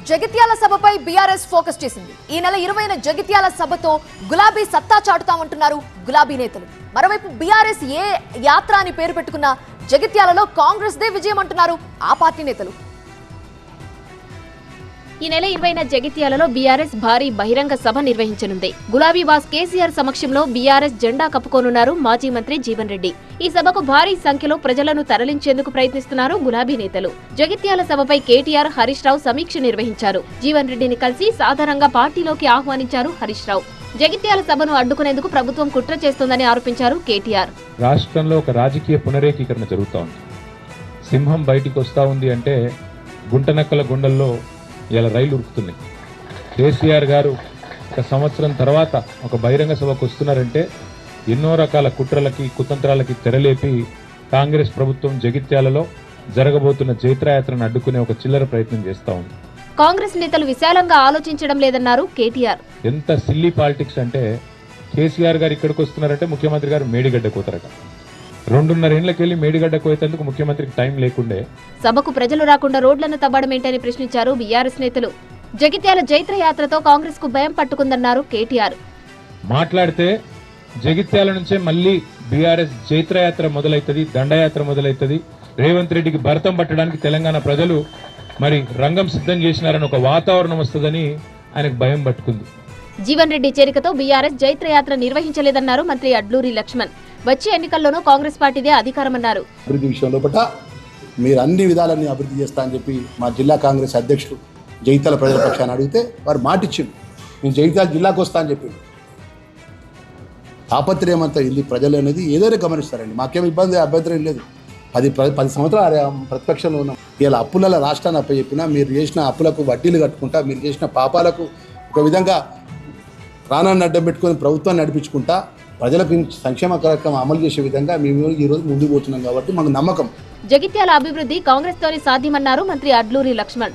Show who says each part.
Speaker 1: Jagtial సభపై BRS focus చేసింది. ఈ నెల 20న జగిత్యాల సభతో గులాబీ సత్తా చాటుతామంటున్నారు గులాబీ నేతలు. మరోవైపు బీఆర్ఎస్ ఏ యాత్ర అని పేరు పెట్టుకున్న జగిత్యాలలో కాంగ్రెస్ దే విజయం అంటున్నారు ఆ పార్టీ నేతలు.
Speaker 2: ఈ నెల 20న జగిత్యాలలో బీఆర్ఎస్ భారీ బహిరంగ సభ నిర్వహించనుంది. గులాబీ బాస్ కేసీఆర్ సమక్షంలో బీఆర్ఎస్ జెండా కప్పుకోనున్నారు మాజీ మంత్రి జీవన్ రెడ్డి. ఈ సభకు భారీ సంఖ్యలో ప్రజలను తరలించేందుకు ప్రయత్నిస్తున్నారు గులాబీ నేతలు. జగిత్యాల సభపై కేటీఆర్, హరీష్ రావు సమీక్ష నిర్వహించారు. జీవన్ రెడ్డిని కలిసి సాధారణంగా పార్టీలోకి ఆహ్వానించారు హరీష్ రావు. జగిత్యాల సభను అడ్డుకునేందుకు ప్రభుత్వం కుట్ర చేస్తోందని ఆరోపించారు కేటీఆర్.
Speaker 3: రాష్ట్రంలో ఒక రాజకీయ పునరేకీకరణ జరుగుతూ ఉంది. సింహం బయటికి వస్తూ ఉంది అంటే గుంటనక్కల గుండెల్లో ఇలా రైలు ఉరుకుతున్నాయి. కేసీఆర్ గారు ఒక సంవత్సరం తర్వాత ఒక బహిరంగ సభకు వస్తున్నారంటే ఎన్నో రకాల కుట్రలకి కుతంత్రాలకి తెరలేపి కాంగ్రెస్ ప్రభుత్వం జగిత్యాలలో జరగబోతున్న జైత్రయాత్రను అడ్డుకునే ఒక చిల్లర ప్రయత్నం చేస్తూ ఉంది.
Speaker 2: కాంగ్రెస్ నేతలు విశాలంగా ఆలోచించడం లేదన్నారు కేటీఆర్.
Speaker 3: ఎంత సిల్లీ పాలిటిక్స్ అంటే కేసీఆర్ గారు ఇక్కడికి వస్తున్నారంటే ముఖ్యమంత్రి గారు మేడిగడ్డ కోతారట. 2.5 ఏళ్లకెళ్లి మేడిగడ్డ కోయేందుకు ముఖ్యమంత్రికి టైం లేకుండే.
Speaker 2: సభకు ప్రజలు రాకుండా రోడ్లను తవ్వడమేంటని ప్రశ్నించారు బీఆర్ఎస్ నేతలు. జగిత్యాల జైత్రయాత్రతో కాంగ్రెస్ కు భయం పట్టుకుందన్నారు కేటీఆర్.
Speaker 3: మాట్లాడితే జగిత్యాల నుంచే మళ్ళీ బీఆర్ఎస్ జైత్రయాత్ర మొదలైతుంది, దండయాత్ర మొదలైతుంది. రేవంత్ రెడ్డికి భరతం పట్టడానికి తెలంగాణ ప్రజలు మరి రంగం సిద్ధం చేసినారని ఒక వాతావరణం వస్తుందని ఆయనకు భయం పట్టుకుంది.
Speaker 2: జీవన్ రెడ్డి చేరికతో బీఆర్ఎస్ జైత్రయాత్ర నిర్వహించలేదన్నారు మంత్రి అడ్లూరి లక్ష్మణ్. వచ్చే ఎన్నికల్లోనూ కాంగ్రెస్ పార్టీదే అధికారమన్నారు.
Speaker 4: అభివృద్ధి విషయంలో మీరు అన్ని విధాలన్నీ అభివృద్ధి చేస్తా అని చెప్పి మా జిల్లా కాంగ్రెస్ అధ్యక్షుడు జగిత్యాల ప్రజల పక్షాన్ని అడిగితే వారు మాటిచ్చిండు, నేను జగిత్యాల జిల్లాకు వస్తా అని చెప్పిండు. తాపత్రయం అంతా వెళ్ళి ప్రజలు అనేది ఏదైనా గమనిస్తారండి. మాకేం ఇబ్బంది అభ్యంతరం లేదు. 10 సంవత్సరాలు ప్రతిపక్షంలో ఉన్నాం. ఇలా అప్పుల రాష్ట్రాన్ని అప్పచెప్పినా మీరు చేసిన అప్పులకు వడ్డీలు కట్టుకుంటా, మీరు చేసిన పాపాలకు ఒక విధంగా ప్రాణాన్ని అడ్డం పెట్టుకొని ప్రభుత్వాన్ని నడిపించుకుంటా ప్రజలకు సంక్షేమ కార్యక్రమం అమలు చేసే విధంగా మేము ఈరోజు ముందుకు పోతున్నాం కాబట్టి మాకు నమ్మకం.
Speaker 2: జగిత్యాల అభివృద్ధి కాంగ్రెస్ తోనే సాధ్యమన్నారు మంత్రి అడ్లూరి లక్ష్మణ్.